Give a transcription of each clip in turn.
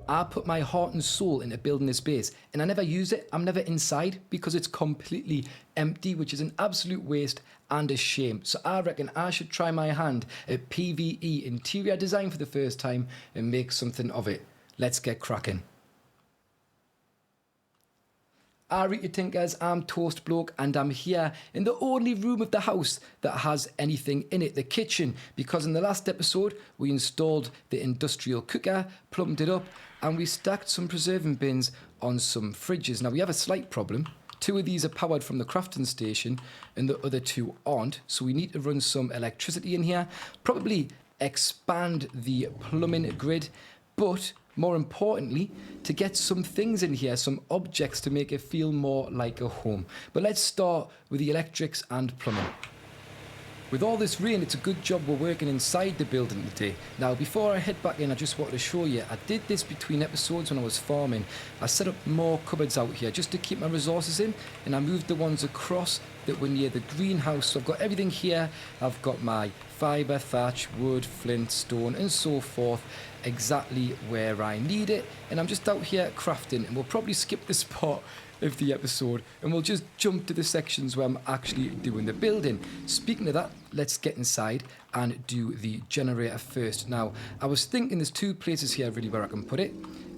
I put my heart and soul into building this base, and I never use it. I'm never inside because it's completely empty, which is an absolute waste and a shame. So I reckon I should try my hand at PvE interior design for the first time and make something of it. Let's get cracking. Alright you tinkers, I'm Toastbloke and I'm here in the only room of the house that has anything in it, the kitchen, because in the last episode we installed the industrial cooker, plumbed it up, and we stacked some preserving bins on some fridges. Now we have a slight problem. 2 of these are powered from the crafting station and the other 2 aren't, so we need to run some electricity in here, probably expand the plumbing grid, but more importantly, to get some things in here, some objects to make it feel more like a home. But let's start with the electrics and plumbing. With all this rain, it's a good job we're working inside the building today. Now, before I head back in, I just wanted to show you, I did this between episodes when I was farming. I set up more cupboards out here just to keep my resources in, and I moved the ones across that were near the greenhouse. So I've got everything here. I've got my fibre, thatch, wood, flint, stone, and so forth, exactly where I need it. And I'm just out here crafting, and we'll probably skip this part of the episode and we'll just jump to the sections where I'm actually doing the building. Speaking of that, let's get inside and do the generator first. Now, I was thinking there's 2 places here really where I can put it.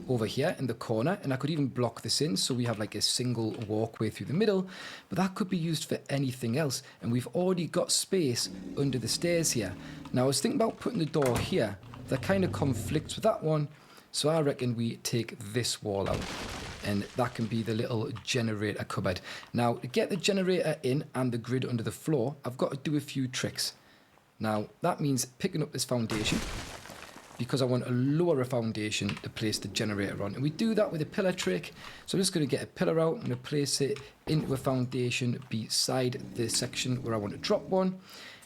Over here in the corner, and I could even block this in so we have like a single walkway through the middle, but that could be used for anything else, and we've already got space under the stairs here. Now I was thinking about putting the door here. That kind of conflicts with that one, so I reckon we take this wall out, and that can be the little generator cupboard. Now to get the generator in and the grid under the floor, I've got to do a few tricks. Now that means picking up this foundation, because I want to lower a foundation to place the generator on. And we do that with a pillar trick. So I'm just going to get a pillar out. I'm going to place it into a foundation beside the section where I want to drop one.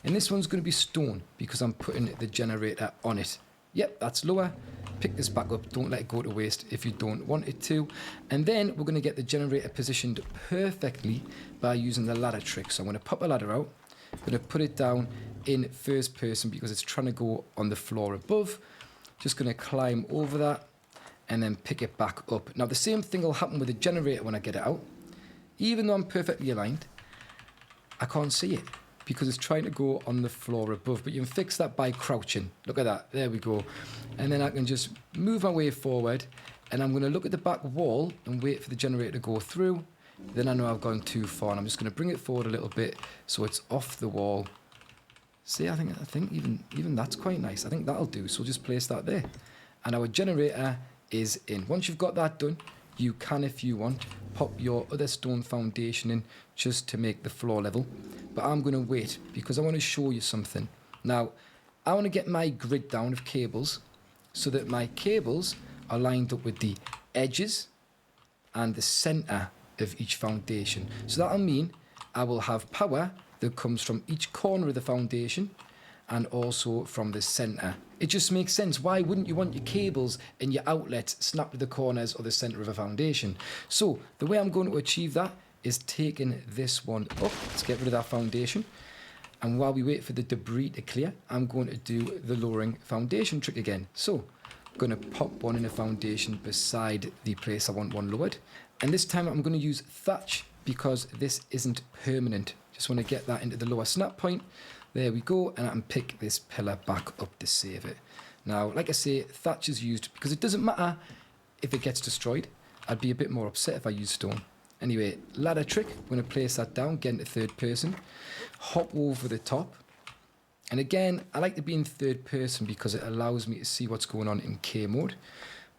And this one's going to be stone because I'm putting the generator on it. Yep, that's lower. Pick this back up. Don't let it go to waste if you don't want it to. And then we're going to get the generator positioned perfectly by using the ladder trick. So I'm going to pop a ladder out. I'm going to put it down in first person because it's trying to go on the floor above. Just going to climb over that and then pick it back up. Now the same thing will happen with the generator when I get it out. Even though I'm perfectly aligned, I can't see it because it's trying to go on the floor above. But you can fix that by crouching. Look at that. There we go. And then I can just move my way forward, and I'm going to look at the back wall and wait for the generator to go through. Then I know I've gone too far, and I'm just going to bring it forward a little bit so it's off the wall. See, I think even that's quite nice. I think that'll do. So we'll just place that there. And our generator is in. Once you've got that done, you can, if you want, pop your other stone foundation in just to make the floor level. But I'm going to wait because I want to show you something. Now, I want to get my grid down of cables so that my cables are lined up with the edges and the center of each foundation. So that'll mean I will have power that comes from each corner of the foundation and also from the center. It just makes sense. Why wouldn't you want your cables and your outlets snapped to the corners or the center of a foundation? So the way I'm going to achieve that is taking this one up. Let's get rid of that foundation. And while we wait for the debris to clear, I'm going to do the lowering foundation trick again. So I'm going to pop one in a foundation beside the place I want one lowered. And this time I'm going to use thatch because this isn't permanent. Just want to get that into the lower snap point. There we go, and I can pick this pillar back up to save it. Now, like I say, thatch is used because it doesn't matter if it gets destroyed. I'd be a bit more upset if I used stone. Anyway, ladder trick, I'm going to place that down, get into third person, hop over the top. And again, I like to be in third person because it allows me to see what's going on in K mode.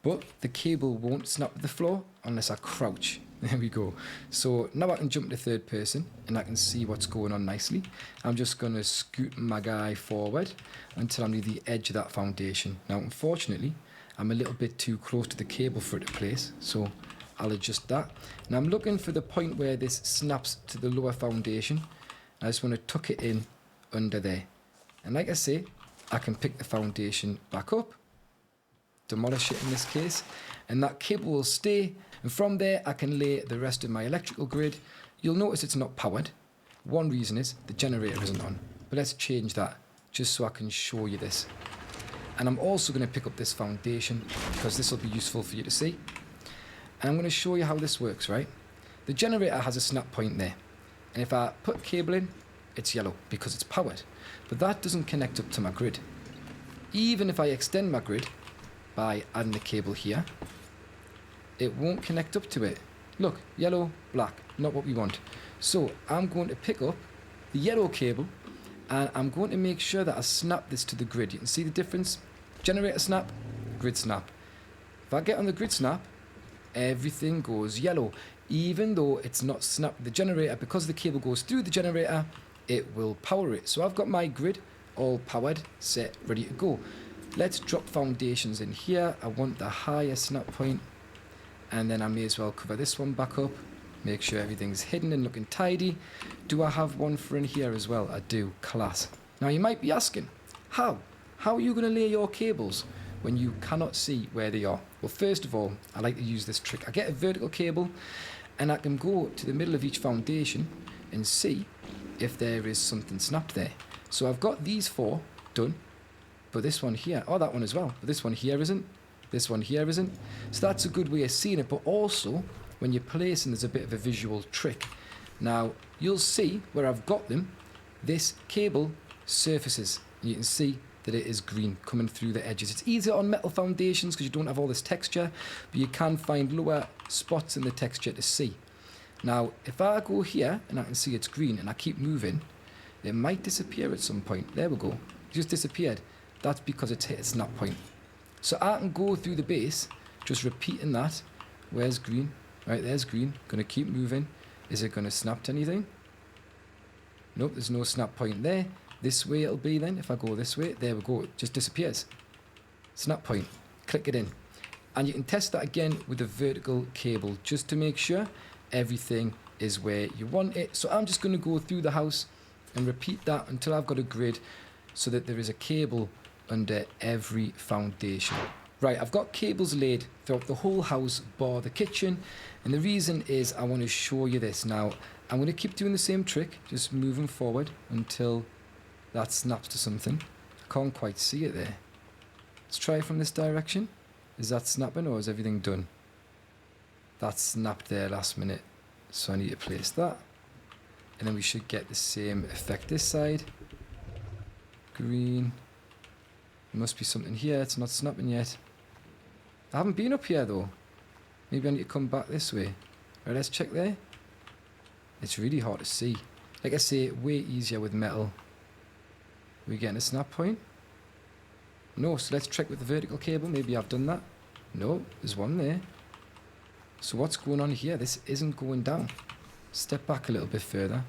But the cable won't snap to the floor unless I crouch. There we go. So now I can jump to third person and I can see what's going on nicely. I'm just going to scoot my guy forward until I'm near the edge of that foundation. Now, unfortunately, I'm a little bit too close to the cable for it to place, so I'll adjust that. Now I'm looking for the point where this snaps to the lower foundation. I just want to tuck it in under there. And like I say, I can pick the foundation back up, demolish it in this case, and that cable will stay. And from there, I can lay the rest of my electrical grid. You'll notice it's not powered. One reason is the generator isn't on. But let's change that just so I can show you this. And I'm also going to pick up this foundation because this will be useful for you to see. And I'm going to show you how this works, right? The generator has a snap point there. And if I put cable in, it's yellow because it's powered. But that doesn't connect up to my grid. Even if I extend my grid by adding the cable here, it won't connect up to it. Look, yellow, black, not what we want. So I'm going to pick up the yellow cable and I'm going to make sure that I snap this to the grid. You can see the difference. Generator snap, grid snap. If I get on the grid snap, everything goes yellow. Even though it's not snapped the generator, because the cable goes through the generator, it will power it. So I've got my grid all powered, set, ready to go. Let's drop foundations in here. I want the higher snap point. And then I may as well cover this one back up. Make sure everything's hidden and looking tidy. Do I have one for in here as well? I do. Class. Now you might be asking, how? How are you going to lay your cables when you cannot see where they are? Well, first of all, I like to use this trick. I get a vertical cable and I can go to the middle of each foundation and see if there is something snapped there. So I've got these 4 done, but this one here, oh, that one as well, but this one here isn't. This one here isn't. So that's a good way of seeing it, but also when you're placing, there's a bit of a visual trick. Now, you'll see where I've got them, this cable surfaces. And you can see that it is green coming through the edges. It's easier on metal foundations because you don't have all this texture, but you can find lower spots in the texture to see. Now, if I go here and I can see it's green and I keep moving, it might disappear at some point. There we go. It just disappeared. That's because it's hit its snap point. So I can go through the base, just repeating that. Where's green? Right, there's green. Going to keep moving. Is it going to snap to anything? Nope, there's no snap point there. This way it'll be then. If I go this way, there we go. It just disappears. Snap point. Click it in. And you can test that again with the vertical cable just to make sure everything is where you want it. So I'm just going to go through the house and repeat that until I've got a grid so that there is a cable under every foundation. Right, I've got cables laid throughout the whole house bar the kitchen, and the reason is I want to show you this. Now, I'm going to keep doing the same trick, just moving forward until that snaps to something. I can't quite see it there. Let's try from this direction. Is that snapping or is everything done? That snapped there last minute, so I need to place that. And then we should get the same effect this side. Green. There must be something here, it's not snapping yet. I haven't been up here though. Maybe I need to come back this way. Right, let's check there. It's really hard to see. Like I say, way easier with metal. Are we getting a snap point? No, so let's check with the vertical cable. Maybe I've done that. No, there's one there. So what's going on here? This isn't going down. Step back a little bit further.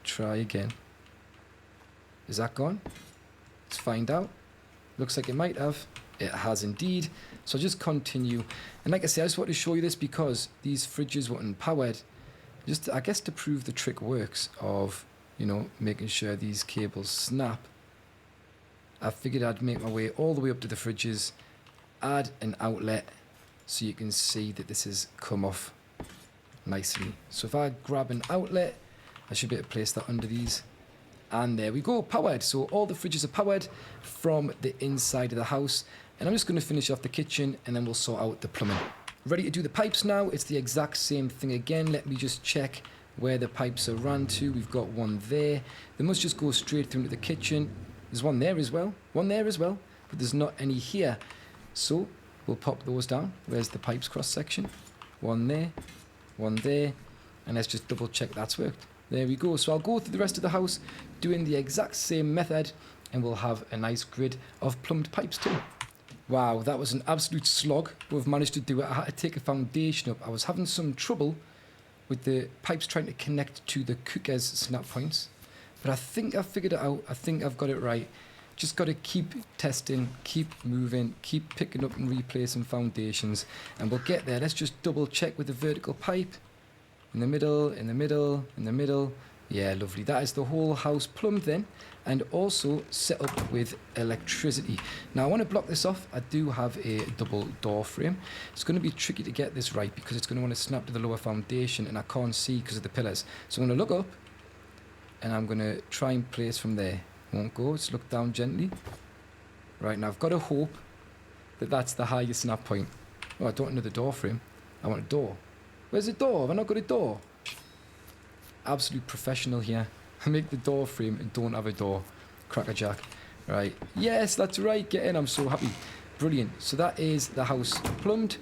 Try again. Is that gone? Let's find out. Looks like it might have. It has indeed. So I'll just continue. And like I said, I just want to show you this because these fridges weren't powered. Just, I guess, to prove the trick works of, you know, making sure these cables snap. I figured I'd make my way all the way up to the fridges, add an outlet so you can see that this has come off nicely. So if I grab an outlet, I should be able to place that under these. And there we go, powered. So all the fridges are powered from the inside of the house. And I'm just going to finish off the kitchen and then we'll sort out the plumbing. Ready to do the pipes now. It's the exact same thing again. Let me just check where the pipes are ran to. We've got one there. They must just go straight through into the kitchen. There's one there as well. One there as well. But there's not any here. So we'll pop those down. Where's the pipes cross section? One there. One there. And let's just double check that's worked. There we go. So I'll go through the rest of the house doing the exact same method and we'll have a nice grid of plumbed pipes too. Wow, that was an absolute slog, but we've managed to do it. I had to take a foundation up. I was having some trouble with the pipes trying to connect to the cooker's snap points, but I think I've figured it out. I think I've got it right. Just got to keep testing, keep moving, keep picking up and replacing foundations, and we'll get there. Let's just double check with the vertical pipe. In the middle, in the middle, in the middle. Yeah, lovely. That is the whole house plumbed then and also set up with electricity. Now I want to block this off. I do have a double door frame. It's going to be tricky to get this right because it's going to want to snap to the lower foundation and I can't see because of the pillars. So I'm going to look up and I'm going to try and place from there. Won't go. Let's look down gently. Right, now I've got to hope that that's the highest snap point. Oh, I don't want another door frame. I want a door. Where's the door? Have I not got a door? Absolute professional here. I make the door frame and don't have a door. Crackerjack. Right. Yes, that's right. Get in. I'm so happy. Brilliant. So that is the house plumbed.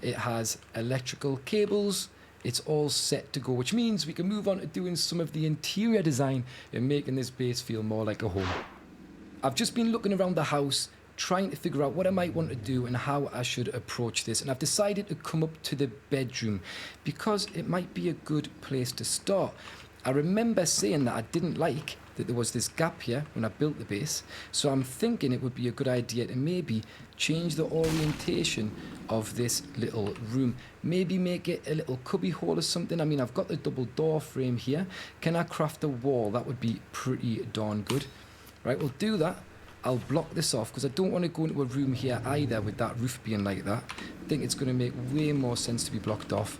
It has electrical cables. It's all set to go, which means we can move on to doing some of the interior design and making this base feel more like a home. I've just been looking around the house, trying to figure out what I might want to do and how I should approach this. And I've decided to come up to the bedroom because it might be a good place to start. I remember saying that I didn't like that there was this gap here when I built the base. So I'm thinking it would be a good idea to maybe change the orientation of this little room. Maybe make it a little cubby hole or something. I mean, I've got the double door frame here. Can I craft a wall? That would be pretty darn good. Right, we'll do that. I'll block this off because I don't want to go into a room here either with that roof being like that. I think it's going to make way more sense to be blocked off.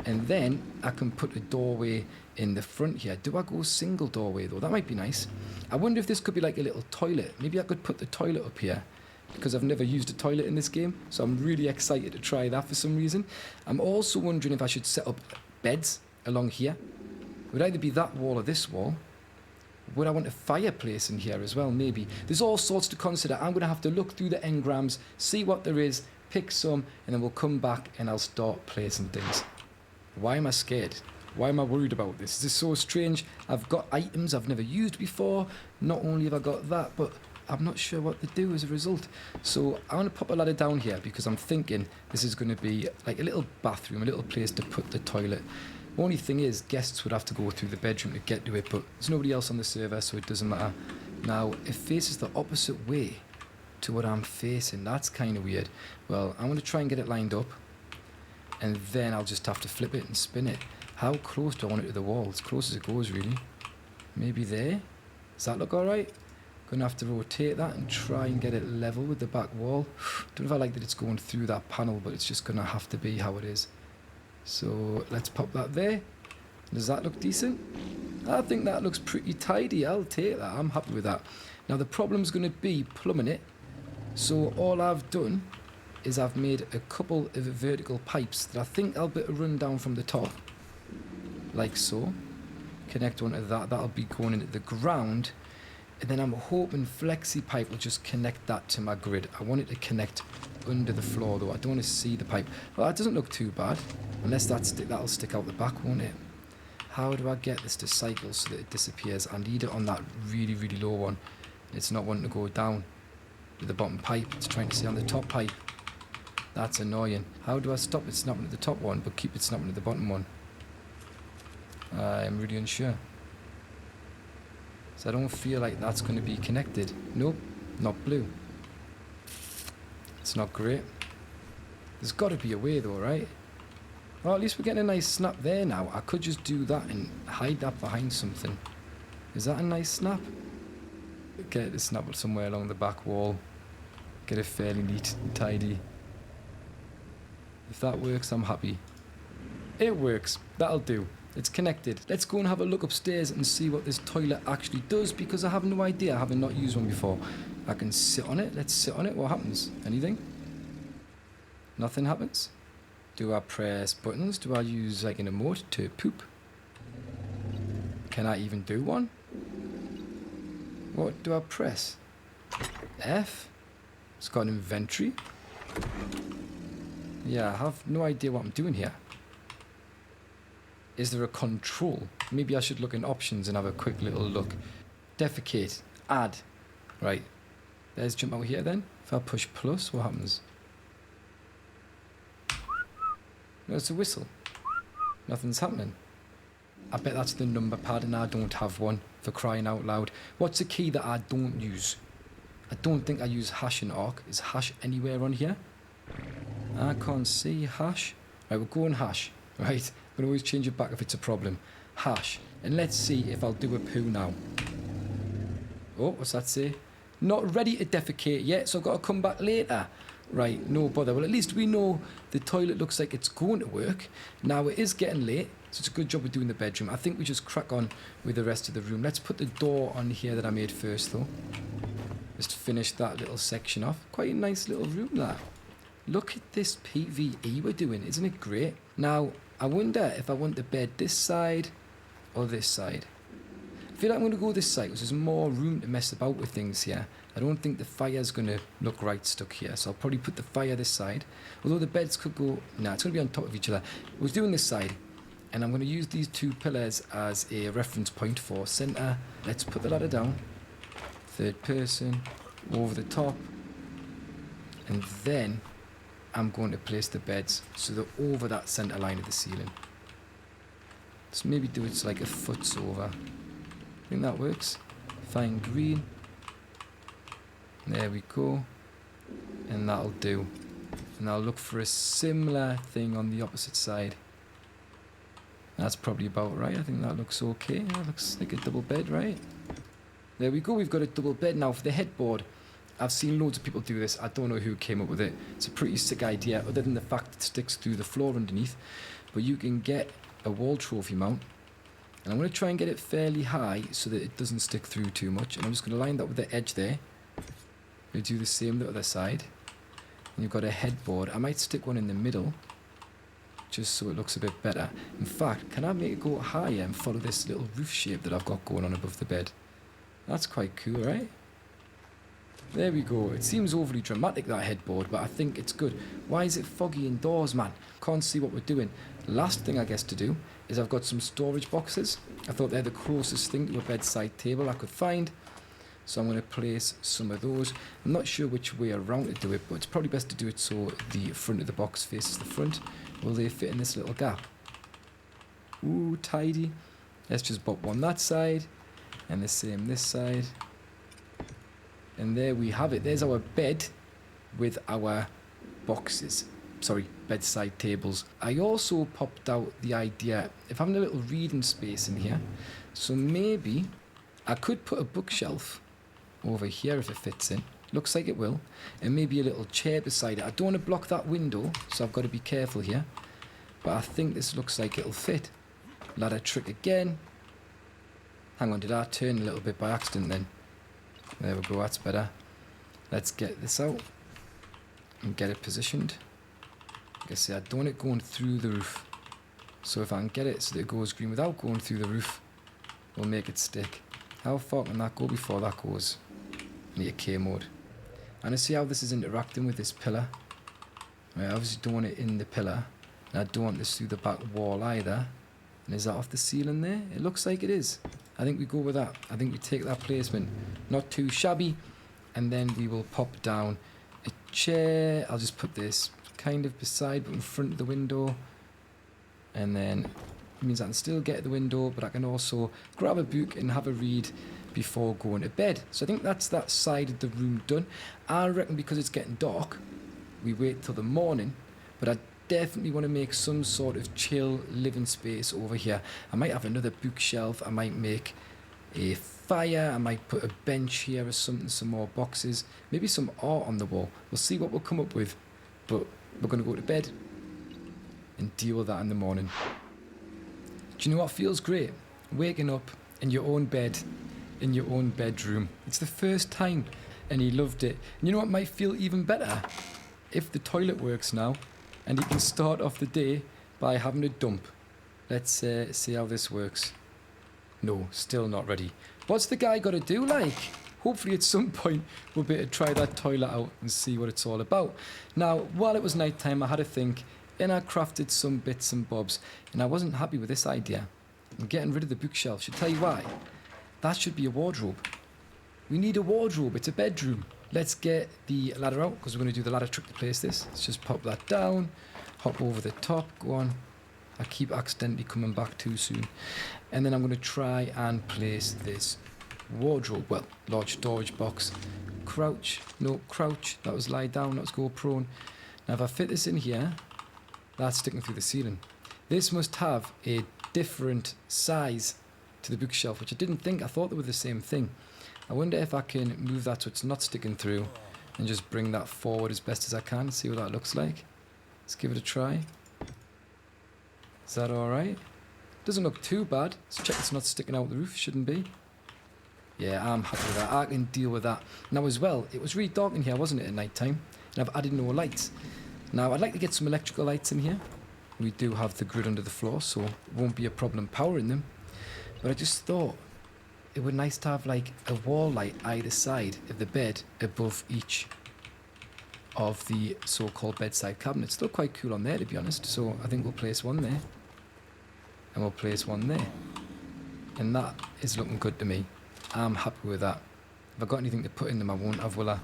And then I can put a doorway in the front here. Do I go single doorway though? That might be nice. I wonder if this could be like a little toilet. Maybe I could put the toilet up here because I've never used a toilet in this game. So I'm really excited to try that for some reason. I'm also wondering if I should set up beds along here. It would either be that wall or this wall. Would I want a fireplace in here as well? Maybe. There's all sorts to consider. I'm going to have to look through the engrams, see what there is, pick some, and then we'll come back and I'll start placing things. Why am I scared? Why am I worried about this? This is so strange. I've got items I've never used before. Not only have I got that, but I'm not sure what to do as a result. So I want to pop a ladder down here because I'm thinking this is going to be like a little bathroom, a little place to put the toilet. Only thing is, guests would have to go through the bedroom to get to it, but there's nobody else on the server, so it doesn't matter. Now, it faces the opposite way to what I'm facing. That's kind of weird. Well, I'm going to try and get it lined up, and then I'll just have to flip it and spin it. How close do I want it to the wall? As close as it goes, really. Maybe there? Does that look alright? Going to have to rotate that and try and get it level with the back wall. Don't know if I like that it's going through that panel, but it's just going to have to be how it is. So let's pop that there. Does that look decent? I think that looks pretty tidy. I'll take that. I'm happy with that. Now the problem's going to be plumbing it. So all I've done is I've made a couple of vertical pipes that I think I'll be able to run down from the top. Like so. Connect onto that. That'll be going into the ground. And then I'm hoping Flexi Pipe will just connect that to my grid. I want it to connect under the floor though. I don't want to see the pipe. Well, that doesn't look too bad. Unless that'll stick out the back, won't it? How do I get this to cycle so that it disappears? I need it on that really, really low one. It's not wanting to go down with the bottom pipe. It's trying to stay on the top pipe. That's annoying. How do I stop it snapping at the top one but keep it snapping at the bottom one? I'm really unsure. So I don't feel like that's going to be connected. Nope, not blue. It's not great. There's got to be a way though, right? Well, at least we're getting a nice snap there now. I could just do that and hide that behind something. Is that a nice snap? Get it to snap somewhere along the back wall. Get it fairly neat and tidy. If that works, I'm happy. It works. That'll do. It's connected. Let's go and have a look upstairs and see what this toilet actually does because I have no idea. I haven't not used one before. I can sit on it. Let's sit on it. What happens? Anything? Nothing happens? Do I press buttons? Do I use like an emote to poop? Can I even do one? What do I press? F? It's got an inventory. Yeah, I have no idea what I'm doing here. Is there a control? Maybe I should look in options and have a quick little look. Defecate. Add. Right. Let's jump out here then. If I push plus, what happens? No, it's a whistle. Nothing's happening. I bet that's the number pad and I don't have one, for crying out loud. What's a key that I don't use? I don't think I use hash in ARK. Is hash anywhere on here? I can't see hash. Right, we're going hash. Right, I'm going to always change it back if it's a problem. Hash. And let's see if I'll do a poo now. Oh, what's that say? Not ready to defecate yet, so I've got to come back later. Right, no bother. Well, at least we know the toilet looks like it's going to work. Now, it is getting late, so it's a good job we're doing the bedroom. I think we just crack on with the rest of the room. Let's put the door on here that I made first, though. Just finish that little section off. Quite a nice little room, that. Look at this PvE we're doing. Isn't it great? Now, I wonder if I want the bed this side or this side. I feel like I'm going to go this side because there's more room to mess about with things here. I don't think the fire's going to look right stuck here, so I'll probably put the fire this side. Although the beds could go... Nah, it's going to be on top of each other. I was doing this side, and I'm going to use these two pillars as a reference point for centre. Let's put the ladder down. Third person, over the top. And then I'm going to place the beds so they're over that centre line of the ceiling. Let's maybe do it so like a foot's over. I think that works. Fine green. There we go. And that'll do. And I'll look for a similar thing on the opposite side. That's probably about right. I think that looks okay. That looks like a double bed, right? There we go. We've got a double bed now for the headboard. I've seen loads of people do this. I don't know who came up with it. It's a pretty sick idea, other than the fact it sticks through the floor underneath. But you can get a wall trophy mount. And I'm going to try and get it fairly high so that it doesn't stick through too much. And I'm just going to line that with the edge there. We'll do the same the other side. And you've got a headboard. I might stick one in the middle, just so it looks a bit better. In fact, can I make it go higher and follow this little roof shape that I've got going on above the bed? That's quite cool, right? There we go. It seems overly dramatic, that headboard, but I think it's good. Why is it foggy indoors, man? Can't see what we're doing. Last thing I guess to do is I've got some storage boxes. I thought they're the closest thing to a bedside table I could find. So I'm going to place some of those. I'm not sure which way around to do it, but it's probably best to do it so the front of the box faces the front. Will they fit in this little gap? Ooh, tidy. Let's just pop one that side, and the same this side. And there we have it. There's our bed with our boxes. Sorry, bedside tables. I also popped out the idea of having a little reading space in here. So maybe I could put a bookshelf over here if it fits in. Looks like it will. And maybe a little chair beside it. I don't want to block that window, so I've got to be careful here. But I think this looks like it'll fit. Ladder trick again. Hang on, did I turn a little bit by accident then? There we go, that's better. Let's get this out and get it positioned. Like I say, I don't want it going through the roof. So if I can get it so that it goes green without going through the roof, we'll make it stick. How far can that go before that goes into K mode? And I see how this is interacting with this pillar. I obviously don't want it in the pillar. And I don't want this through the back wall either. And is that off the ceiling there? It looks like it is. I think we go with that. I think we take that placement. Not too shabby. And then we will pop down a chair. I'll just put this kind of beside, but in front of the window. And then it means I can still get at the window, but I can also grab a book and have a read before going to bed. So I think that's that side of the room done. I reckon because it's getting dark, we wait till the morning. But I definitely want to make some sort of chill living space over here. I might have another bookshelf. I might make a fire. I might put a bench here or something, some more boxes. Maybe some art on the wall. We'll see what we'll come up with. But we're going to go to bed and deal with that in the morning. Do you know what feels great? Waking up in your own bed, in your own bedroom. It's the first time, and he loved it. And you know what might feel even better? If the toilet works now, and he can start off the day by having a dump. Let's see how this works. No, still not ready. What's the guy got to do, like? Hopefully at some point we'll be able to try that toilet out and see what it's all about. Now, while it was night time, I had to think, and I crafted some bits and bobs, and I wasn't happy with this idea. I'm getting rid of the bookshelf. Should tell you why. That should be a wardrobe. We need a wardrobe. It's a bedroom. Let's get the ladder out, because we're going to do the ladder trick to place this. Let's just pop that down, hop over the top, go on. I keep accidentally coming back too soon. And then I'm going to try and place this wardrobe, well, large storage box. Crouch, no, crouch, that was lie down, let's go prone. Now if I fit this in here, that's sticking through the ceiling. This must have a different size to the bookshelf, which I didn't think. I thought they were the same thing. I wonder if I can move that so it's not sticking through and just bring that forward as best as I can, see what that looks like. Let's give it a try. Is that alright? Doesn't look too bad. Let's check it's not sticking out the roof, shouldn't be. Yeah, I'm happy with that. I can deal with that. Now as well, it was really dark in here, wasn't it, at night time? And I've added no lights. Now I'd like to get some electrical lights in here. We do have the grid under the floor, so it won't be a problem powering them. But I just thought it would be nice to have like a wall light either side of the bed above each of the so-called bedside cabinets. Still quite cool on there, to be honest. So I think we'll place one there. And we'll place one there. And that is looking good to me. I'm happy with that. If I've got anything to put in them, I won't have, will I?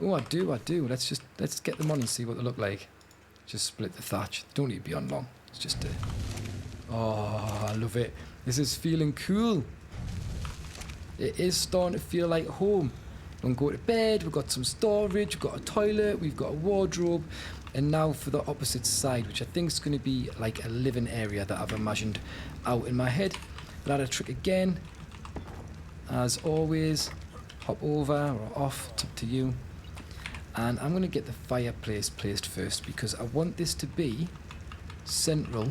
Oh, I do. Let's get them on and see what they look like. Just split the thatch. Don't need to be on long. It's just oh, I love it. This is feeling cool. It is starting to feel like home. Don't go to bed. We've got some storage. We've got a toilet. We've got a wardrobe. And now for the opposite side, which I think is going to be like a living area that I've imagined out in my head. But I'll add a trick again. As always, hop over or off, it's up to you. And I'm going to get the fireplace placed first because I want this to be central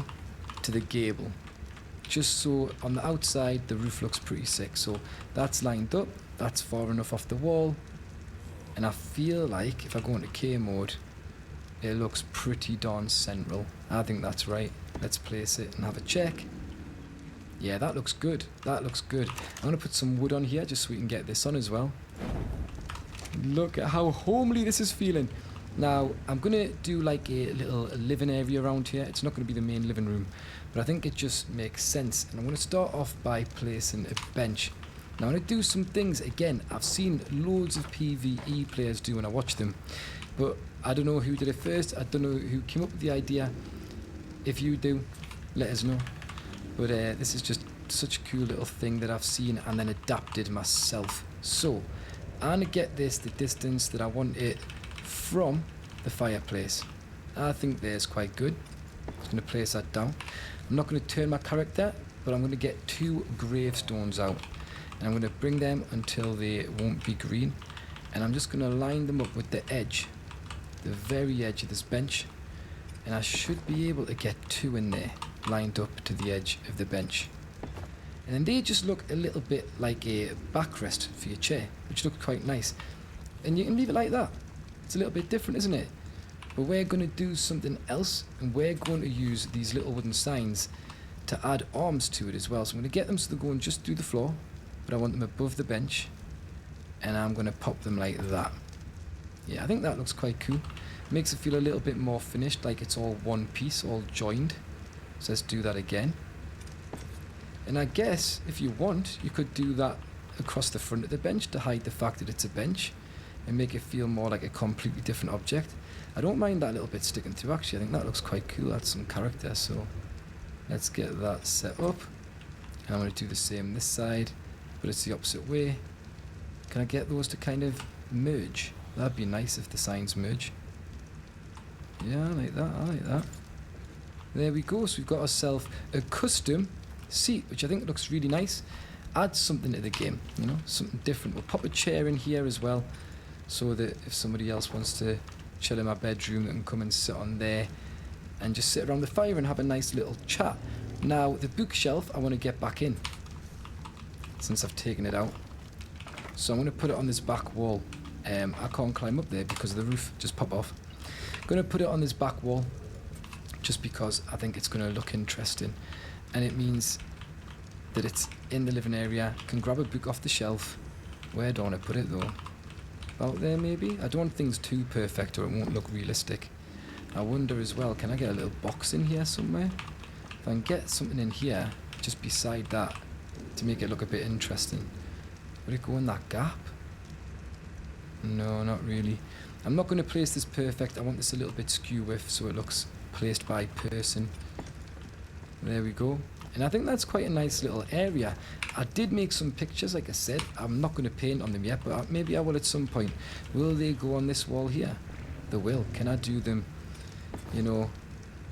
to the gable. Just so on the outside the roof looks pretty sick. So that's lined up, that's far enough off the wall. And I feel like if I go into K mode, it looks pretty darn central. I think that's right. Let's place it and have a check. Yeah, that looks good. That looks good. I'm going to put some wood on here just so we can get this on as well. Look at how homely this is feeling. Now, I'm going to do like a little living area around here. It's not going to be the main living room, but I think it just makes sense. And I'm going to start off by placing a bench. Now, I'm going to do some things. Again, I've seen loads of PvE players do when I watch them, but I don't know who did it first. I don't know who came up with the idea. If you do, let us know. But this is just such a cool little thing that I've seen and then adapted myself. So, I'm going to get this the distance that I want it from the fireplace. I think there's quite good. I'm just going to place that down. I'm not going to turn my character, but I'm going to get 2 gravestones out. And I'm going to bring them until they won't be green. And I'm just going to line them up with the edge, the very edge of this bench. And I should be able to get 2 in there, lined up to the edge of the bench. And then they just look a little bit like a backrest for your chair, which looks quite nice. And you can leave it like that. It's a little bit different, isn't it? But we're going to do something else, and we're going to use these little wooden signs to add arms to it as well. So I'm going to get them so they're going just through the floor, but I want them above the bench, and I'm going to pop them like that. Yeah, I think that looks quite cool. Makes it feel a little bit more finished, like it's all one piece, all joined. So let's do that again. And I guess, if you want, you could do that across the front of the bench to hide the fact that it's a bench and make it feel more like a completely different object. I don't mind that little bit sticking through, actually. I think that looks quite cool. That's some character. So let's get that set up. And I'm going to do the same this side, but it's the opposite way. Can I get those to kind of merge? That'd be nice if the signs merge. Yeah, I like that. I like that. There we go. So we've got ourselves a custom seat, which I think looks really nice. Adds something to the game, you know, something different. We'll pop a chair in here as well, so that if somebody else wants to chill in my bedroom, they can come and sit on there and just sit around the fire and have a nice little chat. Now, the bookshelf I want to get back in since I've taken it out. So I'm going to put it on this back wall. I can't climb up there because of the roof, just pop off. I'm going to put it on this back wall just because I think it's going to look interesting. And it means that it's in the living area. Can grab a book off the shelf. Where do I want to put it though? About there maybe? I don't want things too perfect or it won't look realistic. I wonder as well, can I get a little box in here somewhere? If I can get something in here, just beside that, to make it look a bit interesting. Would it go in that gap? No, not really. I'm not going to place this perfect. I want this a little bit skew with so it looks placed by person. There we go. And I think that's quite a nice little area. I did make some pictures, like I said. I'm not going to paint on them yet, but maybe I will at some point. Will they go on this wall here? They will. Can I do them? You know,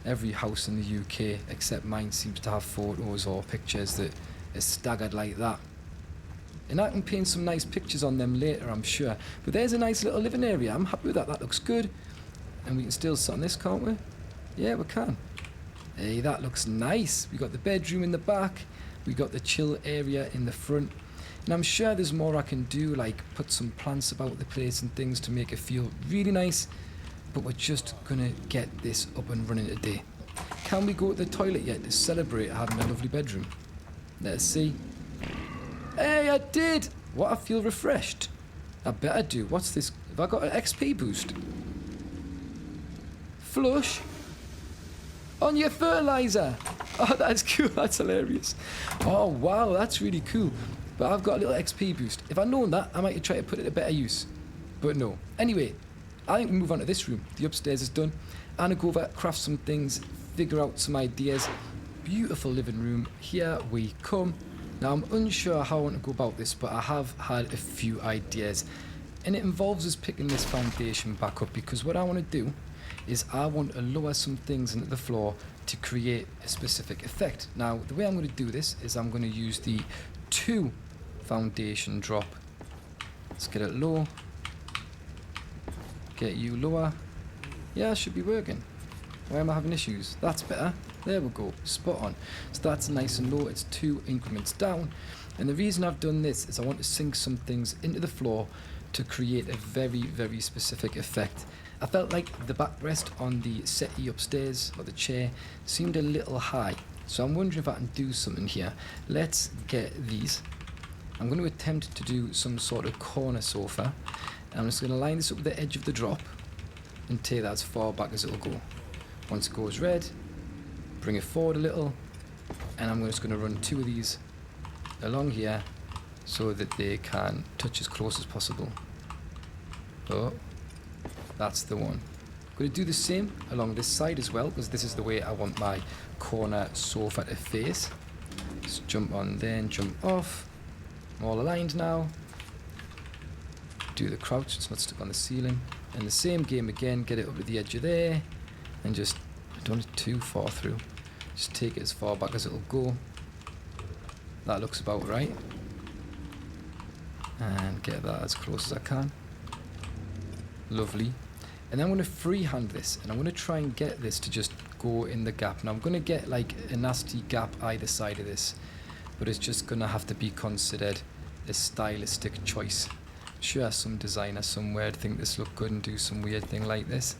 every house in the UK, except mine, seems to have photos or pictures that are staggered like that. And I can paint some nice pictures on them later, I'm sure. But there's a nice little living area. I'm happy with that. That looks good. And we can still sit on this, can't we? Yeah, we can. Hey, that looks nice. We got the bedroom in the back. We got the chill area in the front. And I'm sure there's more I can do, like put some plants about the place and things to make it feel really nice. But we're just gonna get this up and running today. Can we go to the toilet yet to celebrate having a lovely bedroom? Let's see. Hey, I did! What, I feel refreshed. I better do. What's this? Have I got an XP boost? Flush? On your fertilizer! Oh, that's cool. That's hilarious. Oh, wow. That's really cool. But I've got a little XP boost. If I'd known that, I might have tried to put it to better use. But no. Anyway, I think we move on to this room. The upstairs is done. I'm going to go over, craft some things, figure out some ideas. Beautiful living room. Here we come. Now, I'm unsure how I want to go about this, but I have had a few ideas. And it involves us picking this foundation back up, because what I want to do is I want to lower some things into the floor to create a specific effect. Now, the way I'm going to do this is I'm going to use the 2 foundation drop. Let's get it low. Get you lower. Yeah, it should be working. Why am I having issues? That's better. There we go. Spot on. So that's nice and low. It's 2 increments down. And the reason I've done this is I want to sink some things into the floor to create a very, very specific effect. I felt like the backrest on the settee upstairs, or the chair, seemed a little high. So I'm wondering if I can do something here. Let's get these. I'm going to attempt to do some sort of corner sofa. And I'm just going to line this up with the edge of the drop and take that as far back as it'll go. Once it goes red, bring it forward a little, and I'm just going to run 2 of these along here so that they can touch as close as possible. Oh, that's the one. I'm going to do the same along this side as well, because this is the way I want my corner sofa to face. Just jump on there and jump off. I'm all aligned now. Do the crouch, it's not stuck on the ceiling. And the same game again, get it up to the edge of there, and just, don't want it too far through. Just take it as far back as it'll go. That looks about right. And get that as close as I can. Lovely. And then I'm going to freehand this, and I'm going to try and get this to just go in the gap. Now I'm going to get like a nasty gap either side of this, but it's just going to have to be considered a stylistic choice. I'm sure some designer somewhere would think this looked good and do some weird thing like this.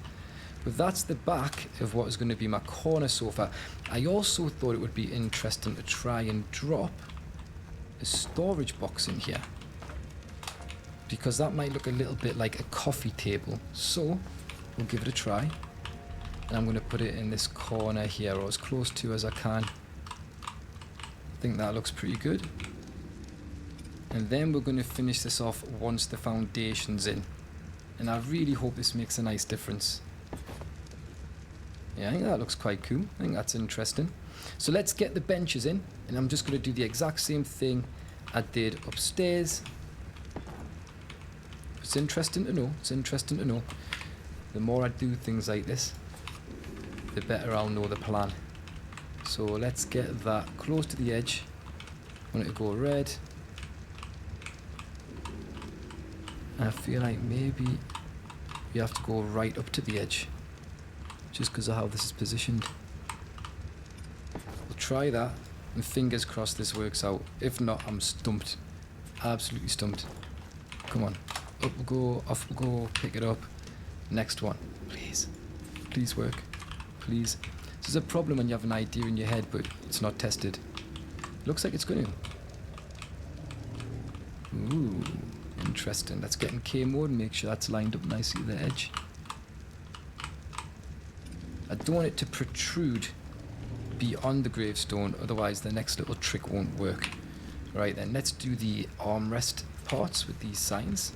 But that's the back of what is going to be my corner sofa. I also thought it would be interesting to try and drop a storage box in here, because that might look a little bit like a coffee table. So we'll give it a try. And I'm going to put it in this corner here, or as close to as I can. I think that looks pretty good. And then we're going to finish this off once the foundation's in. And I really hope this makes a nice difference. Yeah, I think that looks quite cool. I think that's interesting. So let's get the benches in. And I'm just going to do the exact same thing I did upstairs. It's interesting to know. It's interesting to know. The more I do things like this, the better I'll know the plan. So let's get that close to the edge. I want it to go red. I feel like maybe we have to go right up to the edge, just because of how this is positioned. We'll try that, and fingers crossed this works out. If not, I'm stumped. Absolutely stumped. Come on. Up we go, off we go, pick it up. Next one. Please. Please work. Please. This is a problem when you have an idea in your head, but it's not tested. Looks like it's going to. Ooh. Interesting. Let's get in K mode and make sure that's lined up nicely to the edge. I don't want it to protrude beyond the gravestone, otherwise the next little trick won't work. Right then, let's do the armrest parts with these signs.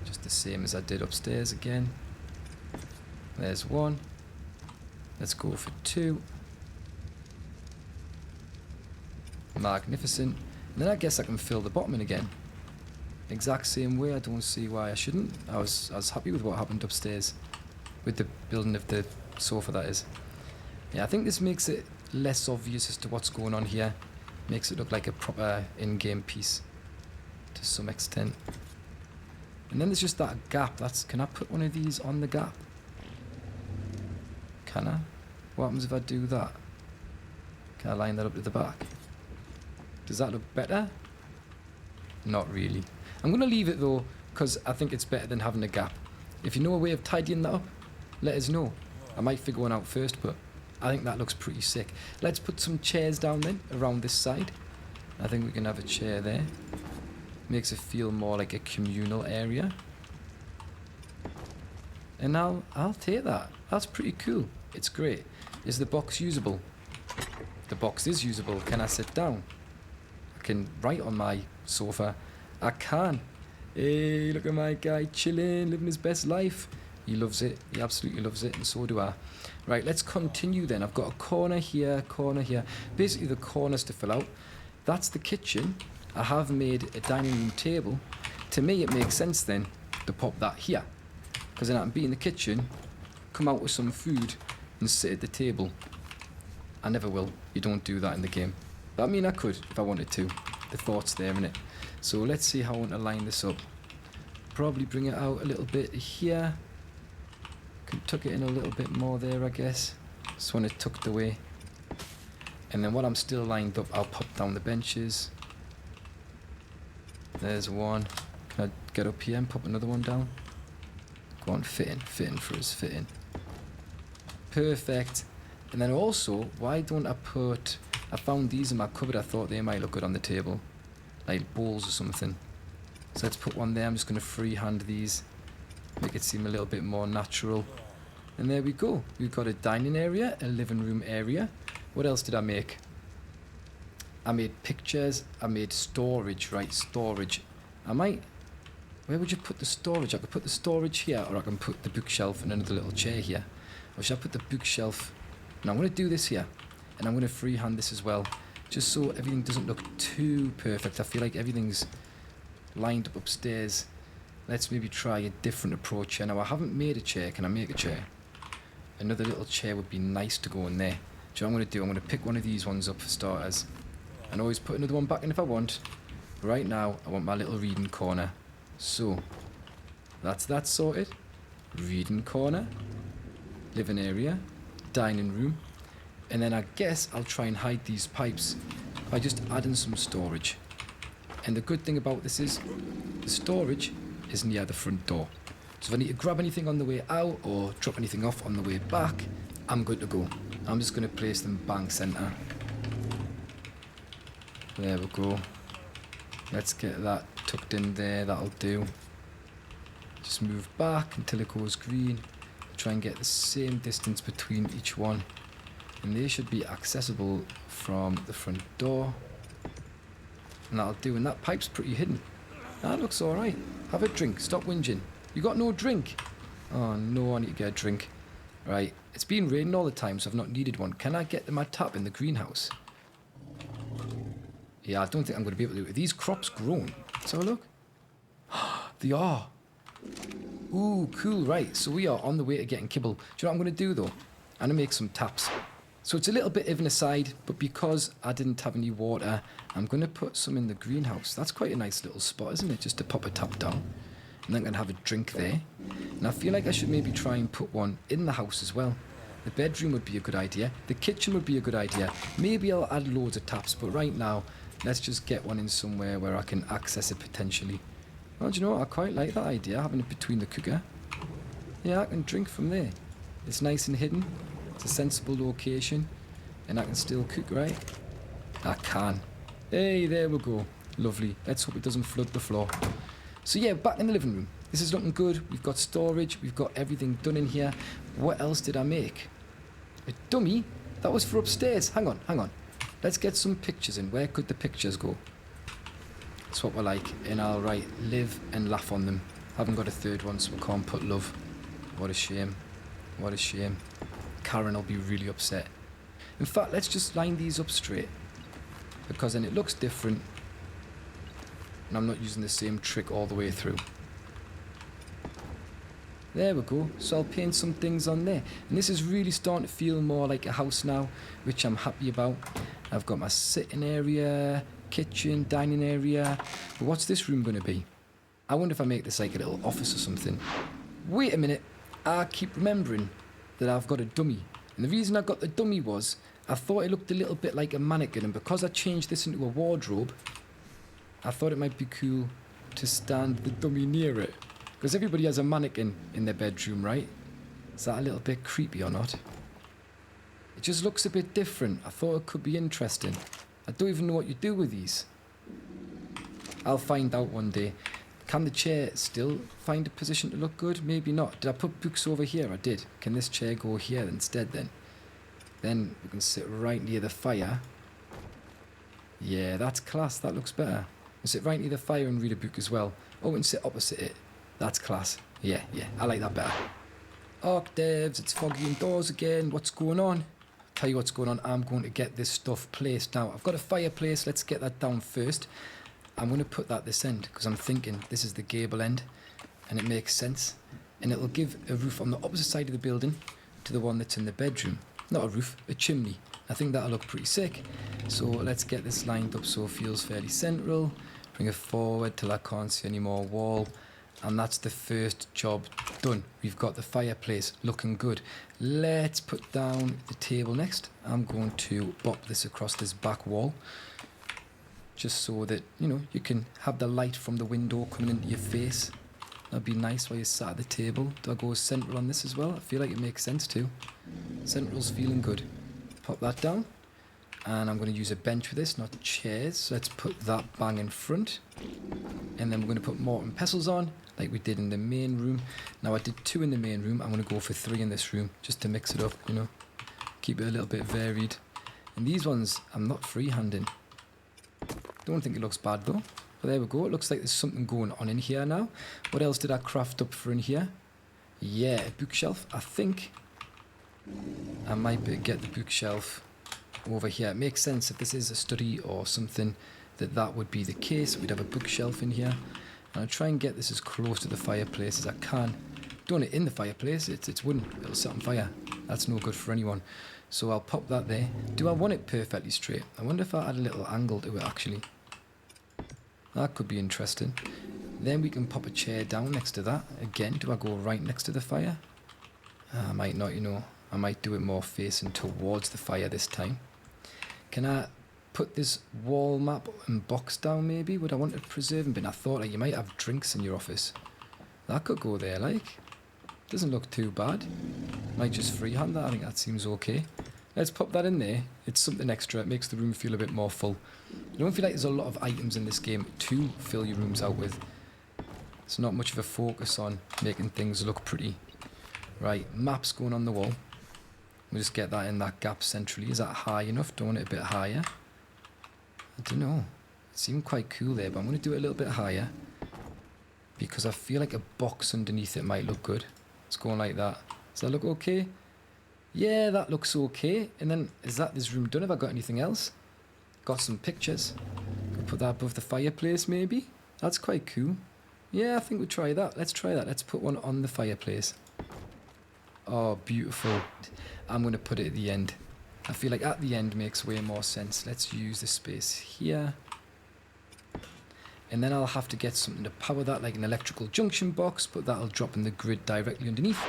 Just the same as I did upstairs again. There's 1. Let's go for 2. Magnificent. And then I guess I can fill the bottom in again. Exact same way. I don't see why I shouldn't. I was happy with what happened upstairs. With the building of the sofa, that is. Yeah, I think this makes it less obvious as to what's going on here. Makes it look like a proper in-game piece. To some extent. And then there's just that gap. Can I put one of these on the gap? Can I? What happens if I do that? Can I line that up to the back? Does that look better? Not really. I'm going to leave it though, because I think it's better than having a gap. If you know a way of tidying that up, let us know. I might figure one out first, but I think that looks pretty sick. Let's put some chairs down then, around this side. I think we can have a chair there. Makes it feel more like a communal area. And I'll take that. That's pretty cool. It's great. Is the box usable? The box is usable. Can I sit down? I can write on my sofa. I can. Hey, look at my guy chilling, living his best life. He loves it. He absolutely loves it, and so do I. Right, let's continue then. I've got a corner here, corner here. Basically, the corners to fill out. That's the kitchen. I have made a dining room table. To me, it makes sense then to pop that here, because then I can be in the kitchen, come out with some food, and sit at the table. I never will. You don't do that in the game. But I mean, I could if I wanted to. The thought's there, innit? So let's see how I want to line this up. Probably bring it out a little bit here. Can tuck it in a little bit more there, I guess. Just want it tucked away. And then while I'm still lined up, I'll pop down the benches. There's one. Can I get up here and pop another one down? Go on, fit in for us, fit in. Perfect. And then also, why don't I put... I found these in my cupboard. I thought they might look good on the table. Like bowls or something. So let's put one there. I'm just going to freehand these. Make it seem a little bit more natural. And there we go. We've got a dining area, a living room area. What else did I make? I made pictures. I made storage, right? Storage. I might... Where would you put the storage? I could put the storage here, or I can put the bookshelf and another little chair here. Or should I put the bookshelf... No, I'm going to do this here. And I'm going to freehand this as well. Just so everything doesn't look too perfect. I feel like everything's lined up upstairs. Let's maybe try a different approach here. Now, I haven't made a chair. Can I make a chair? Another little chair would be nice to go in there. Do you know what I'm going to do? I'm going to pick one of these ones up for starters. And always put another one back in if I want. Right now, I want my little reading corner. So, that's that sorted. Reading corner. Living area. Dining room. And then I guess I'll try and hide these pipes by just adding some storage. And the good thing about this is the storage is near the front door. So if I need to grab anything on the way out or drop anything off on the way back, I'm good to go. I'm just going to place them bang centre. There we go. Let's get that tucked in there. That'll do. Just move back until it goes green. Try and get the same distance between each one. And they should be accessible from the front door. And that'll do. And that pipe's pretty hidden. That looks alright. Have a drink. Stop whinging. You got no drink? Oh no, I need to get a drink. Right. It's been raining all the time, so I've not needed one. Can I get my tap in the greenhouse? Yeah, I don't think I'm going to be able to do it. Are these crops grown? Let's have a look. They are. Ooh, cool. Right. So we are on the way to getting kibble. Do you know what I'm going to do though? I'm going to make some taps. So it's a little bit of an aside, but because I didn't have any water, I'm going to put some in the greenhouse. That's quite a nice little spot, isn't it? Just to pop a tap down. And then I'm going to have a drink there. And I feel like I should maybe try and put one in the house as well. The bedroom would be a good idea. The kitchen would be a good idea. Maybe I'll add loads of taps, but right now, let's just get one in somewhere where I can access it potentially. Well, do you know what? I quite like that idea, having it between the cooker. Yeah, I can drink from there. It's nice and hidden. It's a sensible location. And I can still cook, right? I can. Hey, there we go. Lovely. Let's hope it doesn't flood the floor. So yeah, back in the living room. This is looking good. We've got storage. We've got everything done in here. What else did I make? A dummy? That was for upstairs. Hang on, hang on. Let's get some pictures in. Where could the pictures go? That's what we're like. And I'll write live and laugh on them. Haven't got a third one, so we can't put love. What a shame. What a shame. Karen will be really upset. In fact, let's just line these up straight. Because then it looks different. And I'm not using the same trick all the way through. There we go. So I'll paint some things on there. And this is really starting to feel more like a house now, which I'm happy about. I've got my sitting area, kitchen, dining area. But what's this room going to be? I wonder if I make this like a little office or something. Wait a minute. I keep remembering that I've got a dummy. And the reason I got the dummy was I thought it looked a little bit like a mannequin, and because I changed this into a wardrobe, I thought it might be cool to stand the dummy near it. Because everybody has a mannequin in their bedroom, right? Is that a little bit creepy or not? It just looks a bit different. I thought it could be interesting. I don't even know what you do with these. I'll find out one day. Can the chair still find a position to look good? Maybe not. Did I put books over here? I did. Can this chair go here instead then? Then we can sit right near the fire. Yeah, that's class. That looks better. We'll sit right near the fire and read a book as well. Oh, and sit opposite it. That's class. Yeah, I like that better. ARK devs, it's foggy indoors again. What's going on? Tell you what's going on. I'm going to get this stuff placed now. I've got a fireplace. Let's get that down first. I'm going to put that this end because I'm thinking this is the gable end and it makes sense. And it'll give a roof on the opposite side of the building to the one that's in the bedroom. Not a roof, a chimney. I think that'll look pretty sick. So let's get this lined up so it feels fairly central. Bring it forward till I can't see any more wall. And that's the first job done. We've got the fireplace looking good. Let's put down the table next. I'm going to bop this across this back wall. Just so that, you know, you can have the light from the window coming into your face. That'd be nice while you're sat at the table. Do I go central on this as well? I feel like it makes sense too. Central's feeling good. Pop that down. And I'm going to use a bench for this, not chairs. So let's put that bang in front. And then we're going to put mortar and pestles on, like we did in the main room. Now I did 2 in the main room. I'm going to go for 3 in this room, just to mix it up, you know. Keep it a little bit varied. And these ones, I'm not freehanding. Don't think it looks bad though. But there we go. It looks like there's something going on in here now. What else did I craft up for in here? Yeah, a bookshelf. I think I might get the bookshelf over here. It makes sense if this is a study or something that would be the case. We'd have a bookshelf in here. And I'll try and get this as close to the fireplace as I can. Don't it in the fireplace. It's wooden. It'll set on fire. That's no good for anyone. So I'll pop that there. Do I want it perfectly straight? I wonder if I add a little angle to it actually. That could be interesting. Then we can pop a chair down next to that. Again, do I go right next to the fire? I might not, you know. I might do it more facing towards the fire this time. Can I put this wall map and box down maybe? Would I want a preserving bin? I thought like you might have drinks in your office. That could go there like. Doesn't look too bad. Might just freehand that. I think that seems okay. Let's pop that in there. It's something extra. It makes the room feel a bit more full. I don't feel like there's a lot of items in this game to fill your rooms out with. It's not much of a focus on making things look pretty. Right, maps going on the wall. We'll just get that in that gap centrally. Is that high enough? Don't want it a bit higher. I don't know. It seemed quite cool there, but I'm going to do it a little bit higher. Because I feel like a box underneath it might look good. It's going like that. Does that look okay? Yeah, that looks okay. And then, is that this room done? Have I got anything else? Got some pictures. Put that above the fireplace maybe? That's quite cool. Yeah, I think we'll try that. Let's try that. Let's put one on the fireplace. Oh, beautiful. I'm going to put it at the end. I feel like at the end makes way more sense. Let's use the space here. And then I'll have to get something to power that, like an electrical junction box, but that'll drop in the grid directly underneath.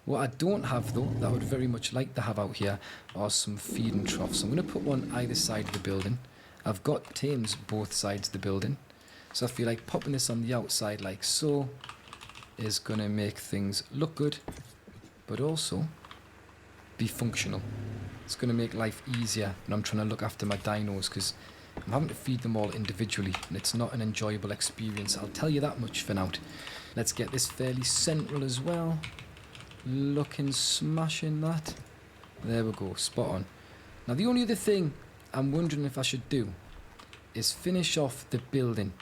What I don't have though, that I would very much like to have out here, are some feeding troughs. So I'm going to put one either side of the building. I've got Thames both sides of the building. So I feel like popping this on the outside like so is going to make things look good, but also be functional. It's going to make life easier when I'm trying to look after my dinos, because I'm having to feed them all individually and it's not an enjoyable experience. I'll tell you that much for now. Let's get this fairly central as well. Looking smashing that. There we go, spot on. Now the only other thing I'm wondering if I should do is finish off the building,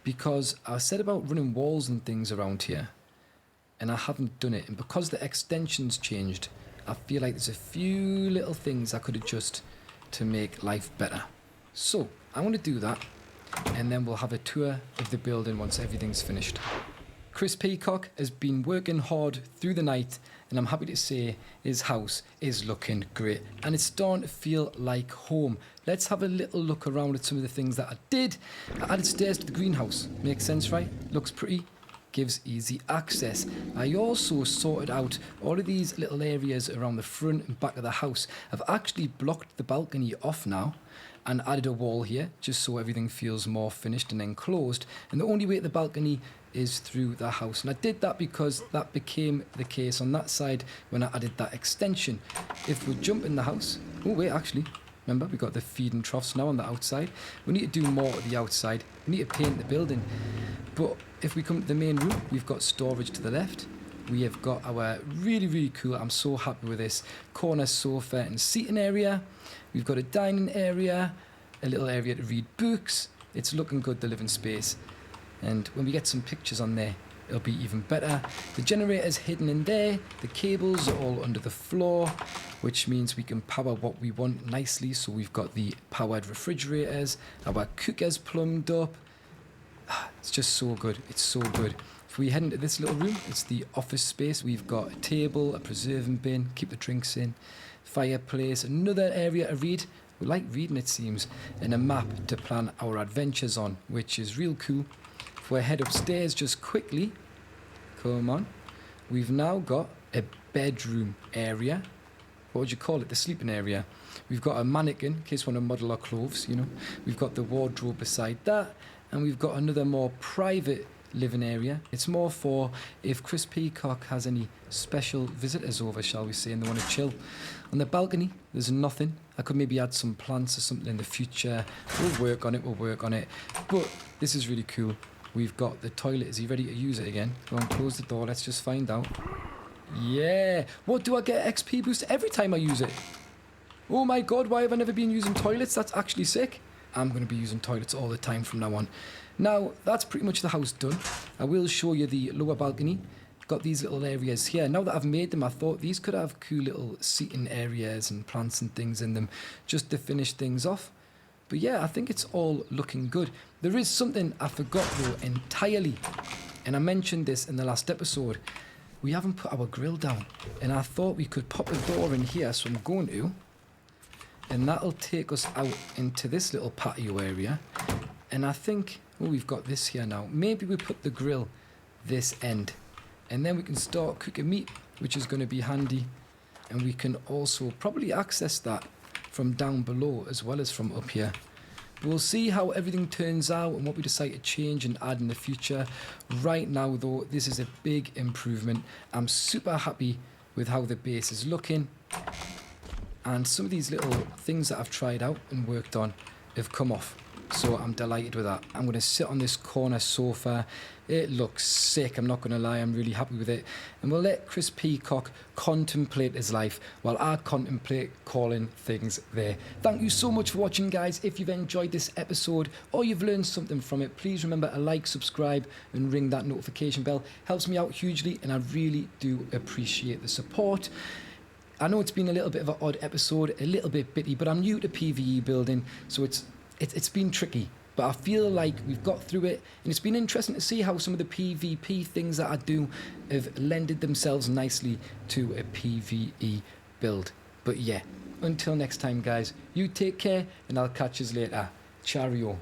because I said about running walls and things around here and I haven't done it, and because the extensions changed, I feel like there's a few little things I could adjust to make life better. So I'm going to do that, and then we'll have a tour of the building once everything's finished. Chris Peacock has been working hard through the night, and I'm happy to say his house is looking great and it's starting to feel like home. Let's have a little look around at some of the things that I did. I added stairs to the greenhouse. Makes sense, right? Looks pretty. gives easy access. I also sorted out all of these little areas around the front and back of the house. I've actually blocked the balcony off now and added a wall here just so everything feels more finished and enclosed. And the only way to the balcony is through the house. And I did that because that became the case on that side when I added that extension. If we jump in the house... Oh, wait, actually... Remember, we've got the feeding troughs now on the outside. We need to do more to the outside. We need to paint the building. But if we come to the main room, we've got storage to the left. We have got our really cool, I'm so happy with this, corner sofa and seating area. We've got a dining area, a little area to read books. It's looking good, the living space. And when we get some pictures on there, it'll be even better. The generator's hidden in there. The cables are all under the floor, which means we can power what we want nicely. So we've got the powered refrigerators, our cookers plumbed up. It's just so good. It's so good. If we head into this little room, it's the office space. We've got a table, a preserving bin, keep the drinks in, fireplace, another area to read. We like reading, it seems, and a map to plan our adventures on, which is real cool. If we head upstairs just quickly, come on, we've now got a bedroom area. What would you call it? The sleeping area. We've got a mannequin, in case we want to model our clothes, you know. We've got the wardrobe beside that, and we've got another more private living area. It's more for if Chris Peacock has any special visitors over, shall we say, and they want to chill. On the balcony, there's nothing. I could maybe add some plants or something in the future. We'll work on it. But this is really cool. We've got the toilet. Is he ready to use it again? Go on, close the door. Let's just find out. Yeah. What, do I get XP boost every time I use it? Oh my god, why have I never been using toilets? That's actually sick. I'm going to be using toilets all the time from now on. Now, that's pretty much the house done. I will show you the lower balcony. Got these little areas here. Now that I've made them, I thought these could have cool little seating areas and plants and things in them just to finish things off. But yeah, I think it's all looking good. There is something I forgot though entirely, and I mentioned this in the last episode. We haven't put our grill down, and I thought we could pop a door in here, so I'm going to. And that'll take us out into this little patio area. And I think, oh, we've got this here now. Maybe we put the grill this end, and then we can start cooking meat, which is going to be handy. And we can also probably access that from down below as well as from up here. We'll see how everything turns out and what we decide to change and add in the future. Right now though, this is a big improvement. I'm super happy with how the base is looking, and some of these little things that I've tried out and worked on have come off. So I'm delighted with that. I'm going to sit on this corner sofa. It looks sick, I'm not going to lie. I'm really happy with it. And we'll let Chris Peacock contemplate his life while I contemplate calling things there. Thank you so much for watching, guys. If you've enjoyed this episode or you've learned something from it, please remember to like, subscribe and ring that notification bell. Helps me out hugely, and I really do appreciate the support. I know it's been a little bit of an odd episode, a little bit bitty, but I'm new to PvE building, so it's been tricky, but I feel like we've got through it, and it's been interesting to see how some of the PvP things that I do have lended themselves nicely to a PvE build. But yeah, until next time, guys, you take care, and I'll catch you later. Cheerio.